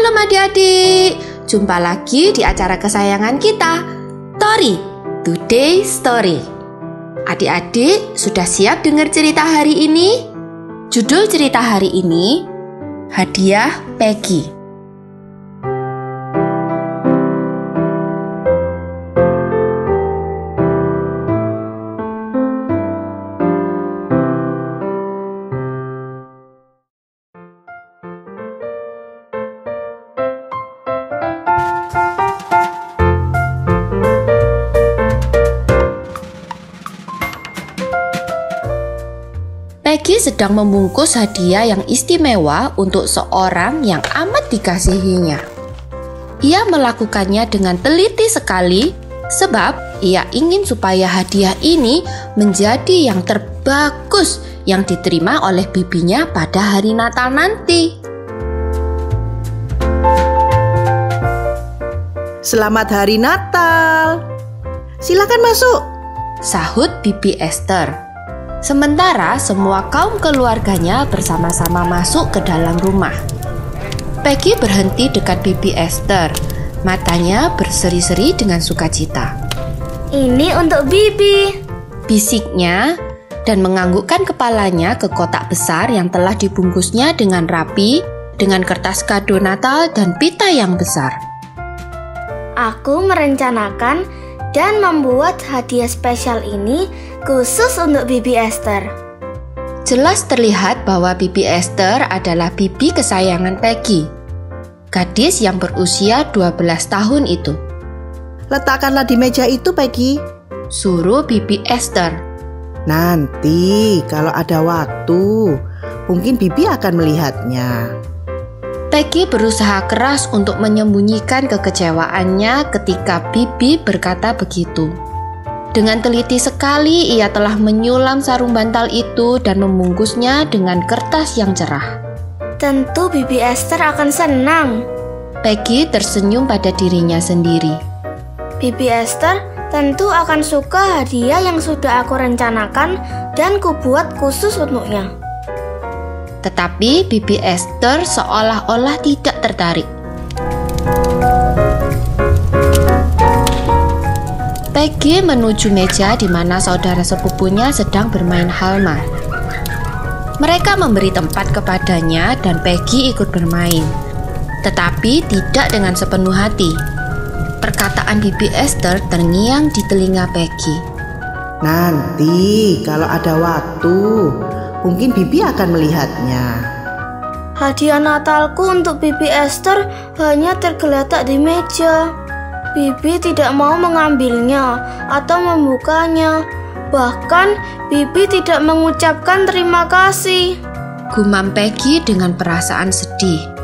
Shalom adik-adik, jumpa lagi di acara kesayangan kita, Tori, Today Story. Adik-adik sudah siap dengar cerita hari ini? Judul cerita hari ini, Hadiah Peggy. Peggy sedang membungkus hadiah yang istimewa untuk seorang yang amat dikasihinya. Ia melakukannya dengan teliti sekali sebab ia ingin supaya hadiah ini menjadi yang terbagus yang diterima oleh bibinya pada hari Natal nanti. Selamat Hari Natal. Silakan masuk, sahut Bibi Esther. Sementara semua kaum keluarganya bersama-sama masuk ke dalam rumah. Peggy berhenti dekat Bibi Esther. Matanya berseri-seri dengan sukacita. Ini untuk Bibi, bisiknya, dan menganggukkan kepalanya ke kotak besar yang telah dibungkusnya dengan rapi dengan kertas kado Natal dan pita yang besar. Aku merencanakan dan membuat hadiah spesial ini khusus untuk Bibi Esther. Jelas terlihat bahwa Bibi Esther adalah bibi kesayangan Peggy, gadis yang berusia 12 tahun itu. Letakkanlah di meja itu, Peggy, suruh Bibi Esther. Nanti kalau ada waktu, mungkin Bibi akan melihatnya. Peggy berusaha keras untuk menyembunyikan kekecewaannya ketika Bibi berkata begitu. Dengan teliti sekali ia telah menyulam sarung bantal itu dan membungkusnya dengan kertas yang cerah. Tentu Bibi Esther akan senang. Peggy tersenyum pada dirinya sendiri. Bibi Esther tentu akan suka hadiah yang sudah aku rencanakan dan kubuat khusus untuknya. Tetapi Bibi Esther seolah-olah tidak tertarik. Peggy menuju meja di mana saudara sepupunya sedang bermain halma. Mereka memberi tempat kepadanya dan Peggy ikut bermain, tetapi tidak dengan sepenuh hati. Perkataan Bibi Esther terngiang di telinga Peggy. Nanti kalau ada waktu, mungkin Bibi akan melihatnya. Hadiah Natalku untuk Bibi Esther hanya tergeletak di meja. Bibi tidak mau mengambilnya atau membukanya. Bahkan Bibi tidak mengucapkan terima kasih, gumam Peggy dengan perasaan sedih.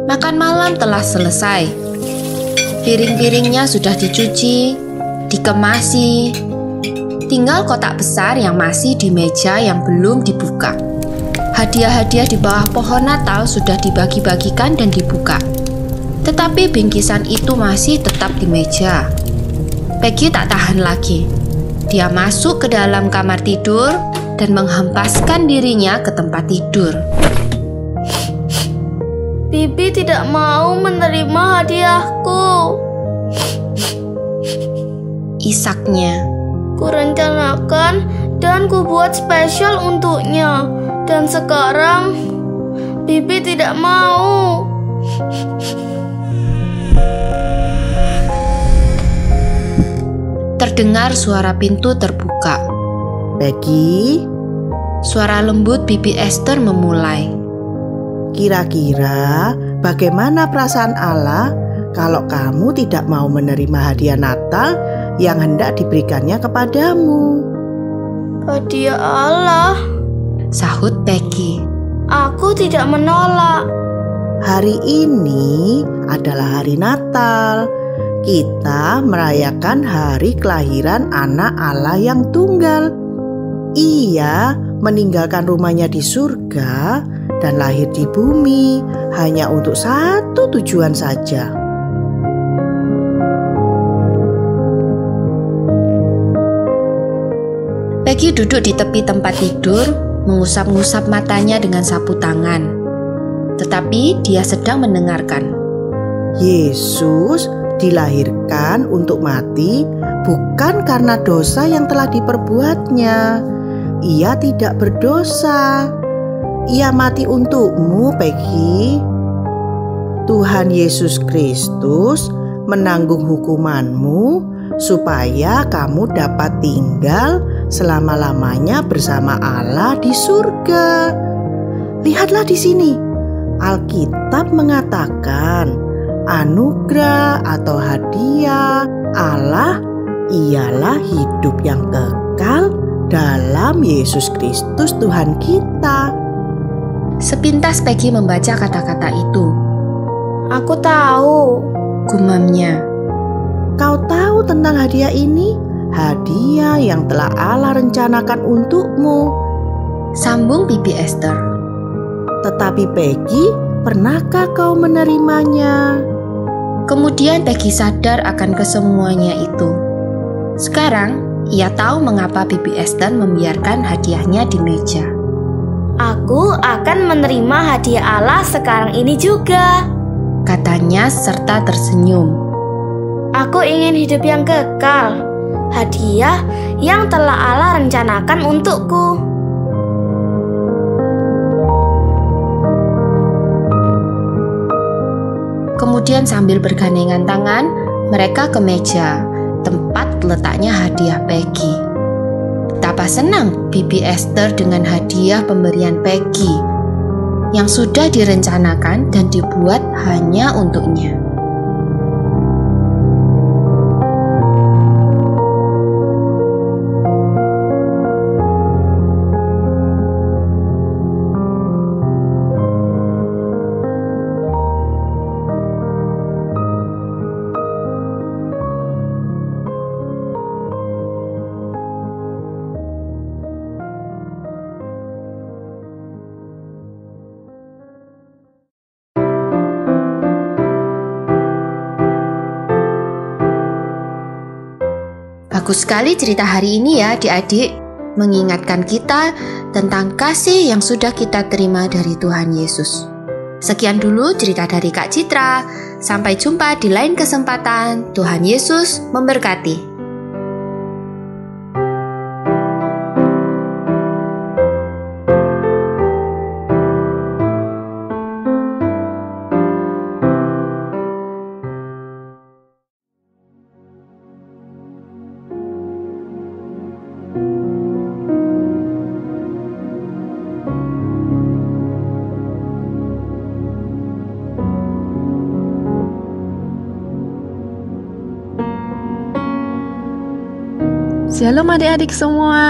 Makan malam telah selesai. Piring-piringnya sudah dicuci, dikemasi. Tinggal kotak besar yang masih di meja yang belum dibuka. Hadiah-hadiah di bawah pohon Natal sudah dibagi-bagikan dan dibuka. Tetapi bingkisan itu masih tetap di meja. Peggy tak tahan lagi. Dia masuk ke dalam kamar tidur dan menghempaskan dirinya ke tempat tidur. Bibi tidak mau menerima hadiahku, isaknya. Kurencanakan dan kubuat spesial untuknya, dan sekarang Bibi tidak mau. Terdengar suara pintu terbuka. Peggy, suara lembut Bibi Esther memulai. Kira-kira bagaimana perasaan Allah kalau kamu tidak mau menerima hadiah Natal yang hendak diberikannya kepadamu? Hadiah Allah, sahut Peggy. Aku tidak menolak. Hari ini adalah hari Natal. Kita merayakan hari kelahiran Anak Allah yang tunggal. Ia meninggalkan rumahnya di surga dan lahir di bumi hanya untuk satu tujuan saja. Peggy duduk di tepi tempat tidur, mengusap-ngusap matanya dengan sapu tangan. Tetapi dia sedang mendengarkan. Yesus dilahirkan untuk mati bukan karena dosa yang telah diperbuatnya. Ia tidak berdosa. Ia mati untukmu, Peggy. Tuhan Yesus Kristus menanggung hukumanmu supaya kamu dapat tinggal selama-lamanya bersama Allah di surga. Lihatlah di sini. Alkitab mengatakan anugerah atau hadiah Allah ialah hidup yang kekal dalam Yesus Kristus Tuhan kita. Sepintas Peggy membaca kata-kata itu. Aku tahu, gumamnya. Kau tahu tentang hadiah ini? Hadiah yang telah Allah rencanakan untukmu, Sambung Bibi Esther. Tetapi Peggy, pernahkah kau menerimanya? Kemudian Peggy sadar akan kesemuanya itu. Sekarang, ia tahu mengapa Bibi Esther membiarkan hadiahnya di meja. aku akan menerima hadiah Allah sekarang ini juga. Katanya serta tersenyum. Aku ingin hidup yang kekal, hadiah yang telah Allah rencanakan untukku. Kemudian sambil bergandengan tangan, mereka ke meja, tempat letaknya hadiah Peggy. Betapa senang Bibi Esther dengan hadiah pemberian Peggy yang sudah direncanakan dan dibuat hanya untuknya. Bagus sekali cerita hari ini ya adik-adik, mengingatkan kita tentang kasih yang sudah kita terima dari Tuhan Yesus. Sekian dulu cerita dari Kak Citra, sampai jumpa di lain kesempatan. Tuhan Yesus memberkati. Shalom adik-adik semua.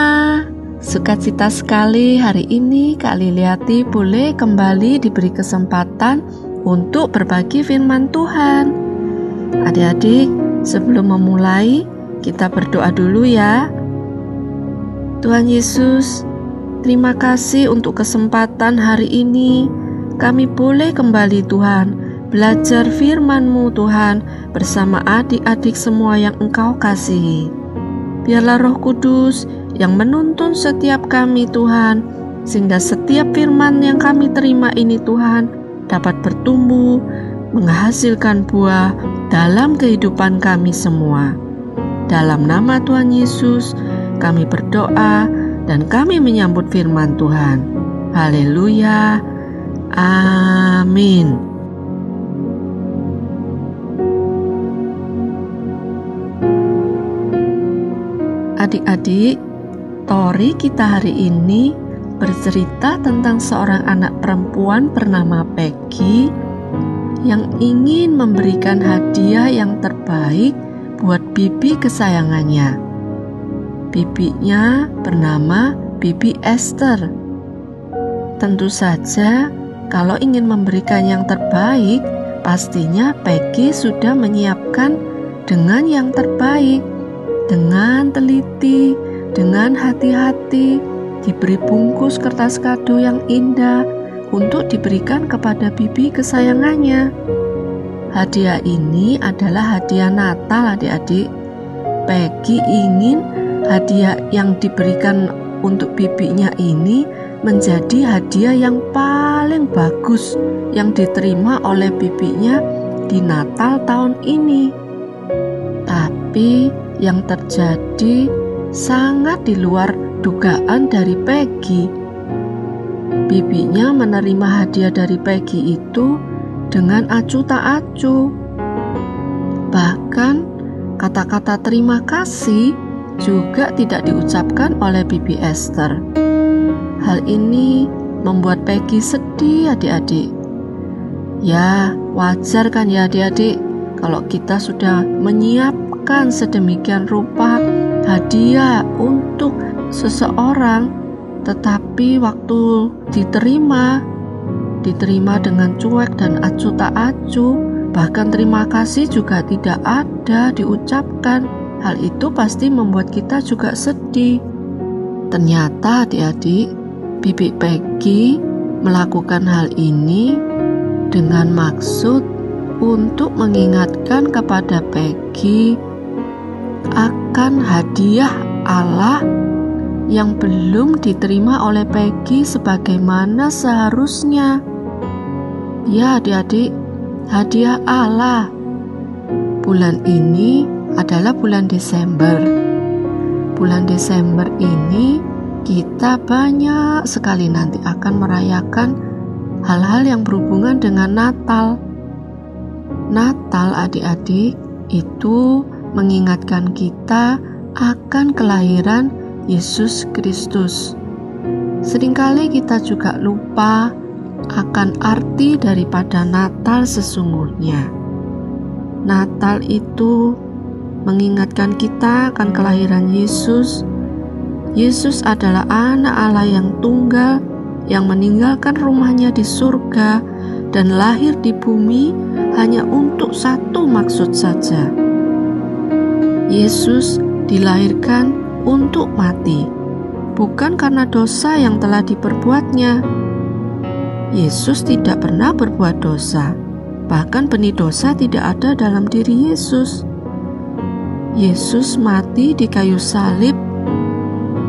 Sukacita sekali hari ini Kak Liliati boleh kembali diberi kesempatan untuk berbagi firman Tuhan. Adik-adik, sebelum memulai, kita berdoa dulu ya. Tuhan Yesus, terima kasih untuk kesempatan hari ini. Kami boleh kembali Tuhan, belajar firman-Mu Tuhan, bersama adik-adik semua yang Engkau kasihi. Biarlah Roh Kudus yang menuntun setiap kami Tuhan, sehingga setiap firman yang kami terima ini Tuhan dapat bertumbuh, menghasilkan buah dalam kehidupan kami semua. Dalam nama Tuhan Yesus, kami berdoa dan kami menyambut firman Tuhan. Haleluya. Amin. Adik-adik, story kita hari ini bercerita tentang seorang anak perempuan bernama Peggy yang ingin memberikan hadiah yang terbaik buat bibi kesayangannya. Bibinya bernama Bibi Esther. Tentu saja Kalau ingin memberikan yang terbaik, pastinya Peggy sudah menyiapkan dengan yang terbaik, dengan teliti, dengan hati-hati, diberi bungkus kertas kado yang indah untuk diberikan kepada bibi kesayangannya. Hadiah ini adalah hadiah Natal, adik-adik. Peggy ingin hadiah yang diberikan untuk bibinya ini menjadi hadiah yang paling bagus yang diterima oleh bibinya di Natal tahun ini. Tapi yang terjadi sangat di luar dugaan dari Peggy. Bibinya menerima hadiah dari Peggy itu dengan acuh tak acuh. Bahkan kata-kata terima kasih juga tidak diucapkan oleh Bibi Esther. Hal ini membuat Peggy sedih, adik-adik. Ya, wajar kan ya adik-adik, kalau kita sudah menyiapkan sedemikian rupa hadiah untuk seseorang, tetapi waktu diterima dengan cuek dan acuh tak acuh, bahkan terima kasih juga tidak ada diucapkan. Hal itu pasti membuat kita juga sedih. Ternyata adik-adik, Bibi Peggy melakukan hal ini dengan maksud untuk mengingatkan kepada Peggy akan hadiah Allah yang belum diterima oleh Peggy sebagaimana seharusnya. Ya adik-adik, hadiah Allah. Bulan ini adalah bulan Desember. Bulan Desember ini kita banyak sekali nanti akan merayakan hal-hal yang berhubungan dengan Natal. Natal adik-adik itu mengingatkan kita akan kelahiran Yesus Kristus. Seringkali kita juga lupa akan arti daripada Natal sesungguhnya. Natal itu mengingatkan kita akan kelahiran Yesus. Yesus adalah anak Allah yang tunggal yang meninggalkan rumahnya di surga dan lahir di bumi hanya untuk satu maksud saja. Yesus dilahirkan untuk mati, bukan karena dosa yang telah diperbuatnya. Yesus tidak pernah berbuat dosa, bahkan benih dosa tidak ada dalam diri Yesus. Yesus mati di kayu salib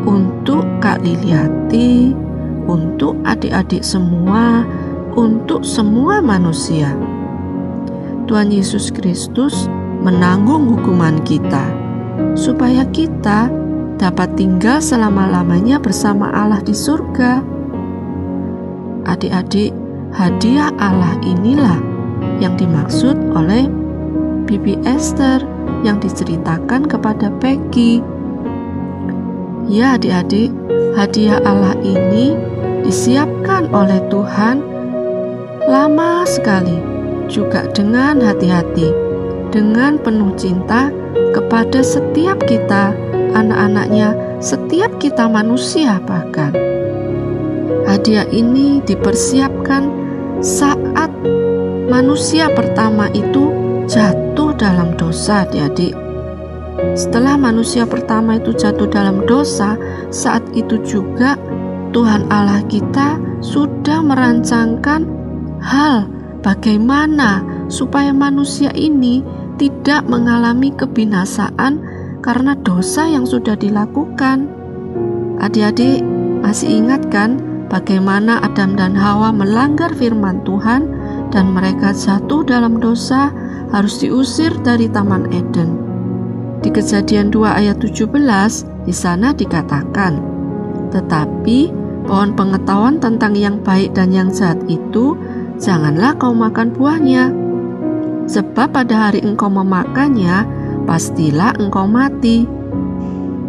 untuk Kak Liliati, untuk adik-adik semua, untuk semua manusia. Tuhan Yesus Kristus menanggung hukuman kita, supaya kita dapat tinggal selama-lamanya bersama Allah di surga. Adik-adik, hadiah Allah inilah yang dimaksud oleh Bibi Esther yang diceritakan kepada Peggy. Ya adik-adik, hadiah Allah ini disiapkan oleh Tuhan lama sekali, juga dengan hati-hati, dengan penuh cinta kepada setiap kita, anak-anaknya, setiap kita manusia bahkan. Hadiah ini dipersiapkan saat manusia pertama itu jatuh dalam dosa, adik-adik. Setelah manusia pertama itu jatuh dalam dosa, saat itu juga Tuhan Allah kita sudah merancangkan hal bagaimana supaya manusia ini tidak mengalami kebinasaan karena dosa yang sudah dilakukan. Adik-adik masih ingat kan bagaimana Adam dan Hawa melanggar firman Tuhan dan mereka jatuh dalam dosa, harus diusir dari Taman Eden. Di Kejadian 2 ayat 17 di sana dikatakan, "Tetapi pohon pengetahuan tentang yang baik dan yang jahat itu janganlah kau makan buahnya, sebab pada hari engkau memakannya pastilah engkau mati."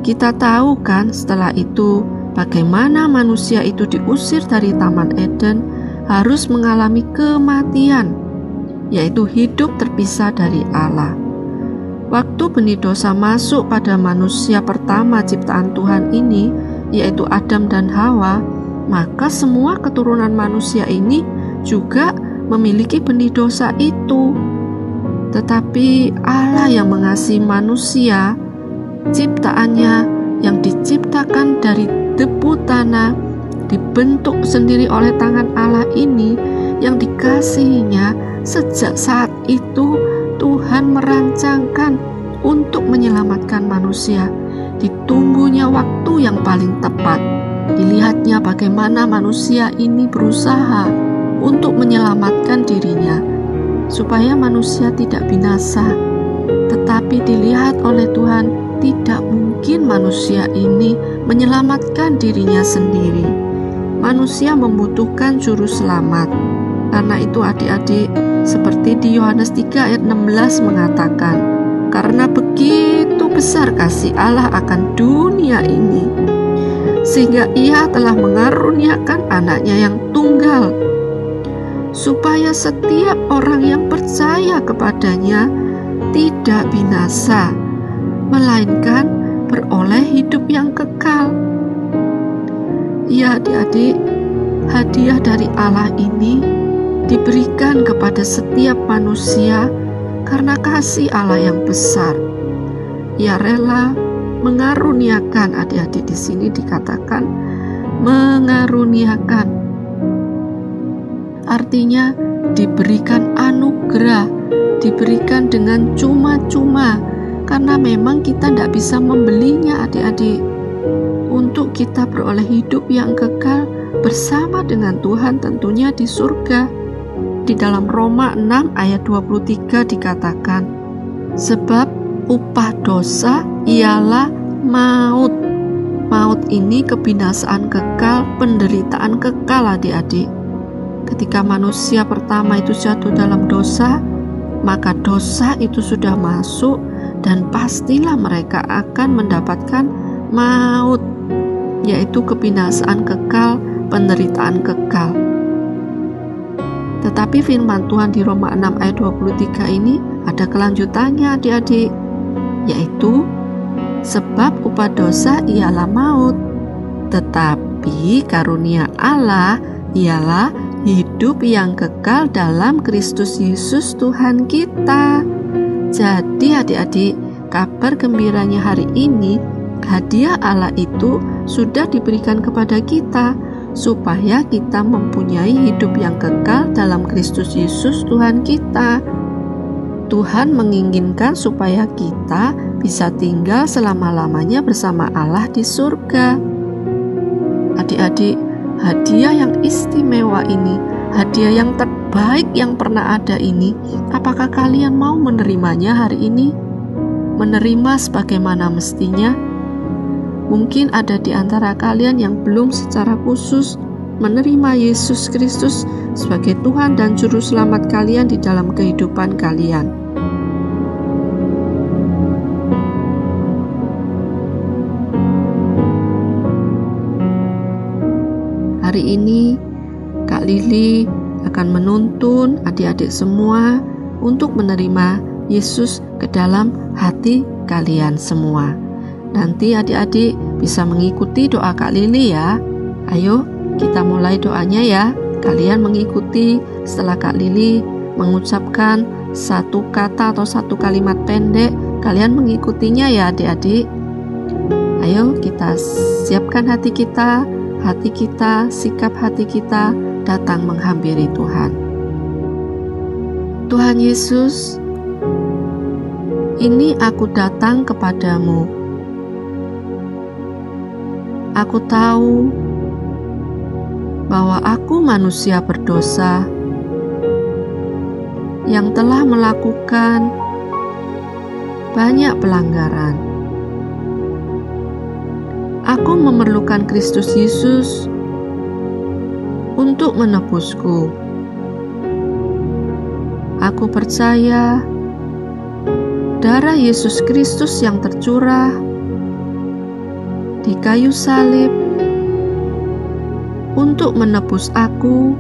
Kita tahu kan setelah itu bagaimana manusia itu diusir dari Taman Eden, harus mengalami kematian, yaitu hidup terpisah dari Allah. Waktu benih dosa masuk pada manusia pertama ciptaan Tuhan ini, yaitu Adam dan Hawa, maka semua keturunan manusia ini juga memiliki benih dosa itu. Tetapi Allah yang mengasihi manusia, ciptaannya yang diciptakan dari debu tanah, dibentuk sendiri oleh tangan Allah ini, yang dikasihinya sejak saat itu Tuhan merancangkan untuk menyelamatkan manusia. Ditunggunya waktu yang paling tepat. Dilihatnya bagaimana manusia ini berusaha untuk menyelamatkan dirinya, supaya manusia tidak binasa. Tetapi dilihat oleh Tuhan, tidak mungkin manusia ini menyelamatkan dirinya sendiri. Manusia membutuhkan juru selamat. Karena itu adik-adik, seperti di Yohanes 3 ayat 16 mengatakan, karena begitu besar kasih Allah akan dunia ini, sehingga Ia telah mengaruniakan anaknya yang tunggal, supaya setiap orang yang percaya kepadanya tidak binasa, melainkan beroleh hidup yang kekal. Ya adik-adik, hadiah dari Allah ini diberikan kepada setiap manusia karena kasih Allah yang besar. Ia rela mengaruniakan, adik-adik di sini dikatakan mengaruniakan. Artinya diberikan anugerah, diberikan dengan cuma-cuma, karena memang kita tidak bisa membelinya adik-adik. Untuk kita beroleh hidup yang kekal bersama dengan Tuhan tentunya di surga. Di dalam Roma 6 ayat 23 dikatakan, sebab upah dosa ialah maut. Maut ini kebinasaan kekal, penderitaan kekal adik-adik. Ketika manusia pertama itu jatuh dalam dosa, maka dosa itu sudah masuk dan pastilah mereka akan mendapatkan maut, yaitu kebinasaan kekal, penderitaan kekal. Tetapi firman Tuhan di Roma 6 ayat 23 ini ada kelanjutannya adik-adik, yaitu sebab upah dosa ialah maut, tetapi karunia Allah ialah hidup yang kekal dalam Kristus Yesus Tuhan kita. Jadi adik-adik, kabar gembiranya hari ini, hadiah Allah itu sudah diberikan kepada kita supaya kita mempunyai hidup yang kekal dalam Kristus Yesus Tuhan kita. Tuhan menginginkan supaya kita bisa tinggal selama-lamanya bersama Allah di surga. Adik-adik, hadiah yang istimewa ini, hadiah yang terbaik yang pernah ada ini, apakah kalian mau menerimanya hari ini? Menerima sebagaimana mestinya? Mungkin ada di antara kalian yang belum secara khusus menerima Yesus Kristus sebagai Tuhan dan Juru Selamat kalian di dalam kehidupan kalian. Hari ini Kak Lili akan menuntun adik-adik semua untuk menerima Yesus ke dalam hati kalian semua. Nanti adik-adik bisa mengikuti doa Kak Lili ya. Ayo kita mulai doanya ya. Kalian mengikuti setelah Kak Lili mengucapkan satu kata atau satu kalimat pendek. Kalian mengikutinya ya adik-adik. Ayo kita siapkan hati kita, sikap hati kita datang menghampiri Tuhan. Tuhan Yesus, ini aku datang kepadamu. Aku tahu bahwa aku manusia berdosa yang telah melakukan banyak pelanggaran. Aku memerlukan Kristus Yesus untuk menebusku. Aku percaya darah Yesus Kristus yang tercurah di kayu salib untuk menebus aku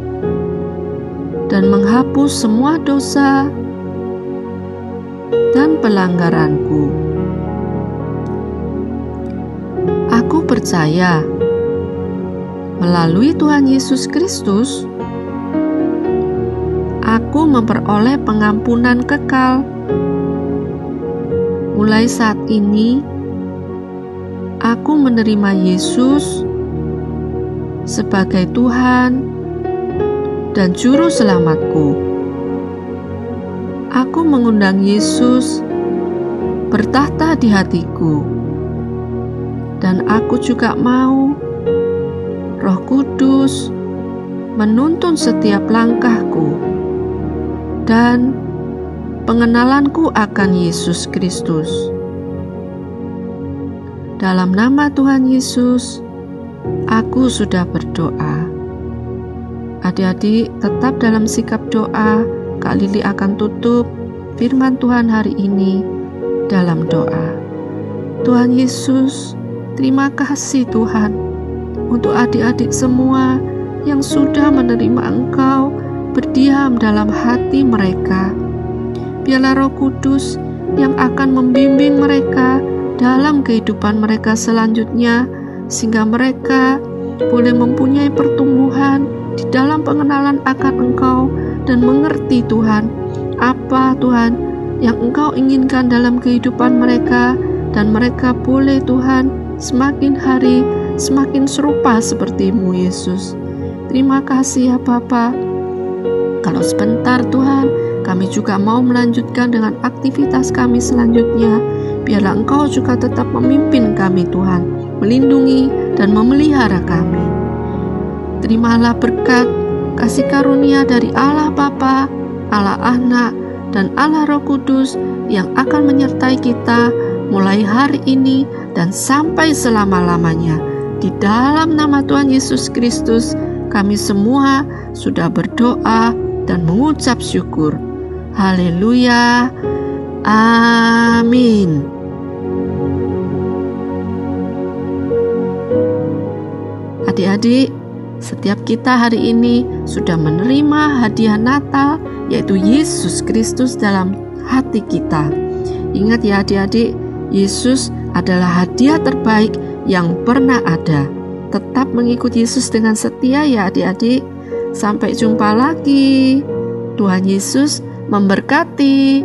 dan menghapus semua dosa dan pelanggaranku. Aku percaya melalui Tuhan Yesus Kristus, aku memperoleh pengampunan kekal. Mulai saat ini, aku menerima Yesus sebagai Tuhan dan Juru Selamatku. Aku mengundang Yesus bertahta di hatiku, dan aku juga mau Roh Kudus menuntun setiap langkahku dan pengenalanku akan Yesus Kristus. Dalam nama Tuhan Yesus, aku sudah berdoa. Adik-adik tetap dalam sikap doa. Kak Lili akan tutup firman Tuhan hari ini dalam doa. Tuhan Yesus, terima kasih Tuhan untuk adik-adik semua yang sudah menerima Engkau berdiam dalam hati mereka. Biarlah Roh Kudus yang akan membimbing mereka dalam kehidupan mereka selanjutnya, sehingga mereka boleh mempunyai pertumbuhan di dalam pengenalan akan Engkau dan mengerti Tuhan, apa Tuhan yang Engkau inginkan dalam kehidupan mereka, dan mereka boleh Tuhan semakin hari semakin serupa seperti-Mu Yesus. Terima kasih ya Bapa. Kalau sebentar Tuhan, kami juga mau melanjutkan dengan aktivitas kami selanjutnya. Biarlah Engkau juga tetap memimpin kami Tuhan, melindungi dan memelihara kami. Terimalah berkat, kasih karunia dari Allah Bapa, Allah Anak, dan Allah Roh Kudus yang akan menyertai kita mulai hari ini dan sampai selama-lamanya. Di dalam nama Tuhan Yesus Kristus, kami semua sudah berdoa dan mengucap syukur. Haleluya. Amin. Adik-adik, setiap kita hari ini sudah menerima hadiah Natal, yaitu Yesus Kristus dalam hati kita. Ingat ya adik-adik, Yesus adalah hadiah terbaik yang pernah ada. Tetap mengikuti Yesus dengan setia ya adik-adik. Sampai jumpa lagi. Tuhan Yesus memberkati.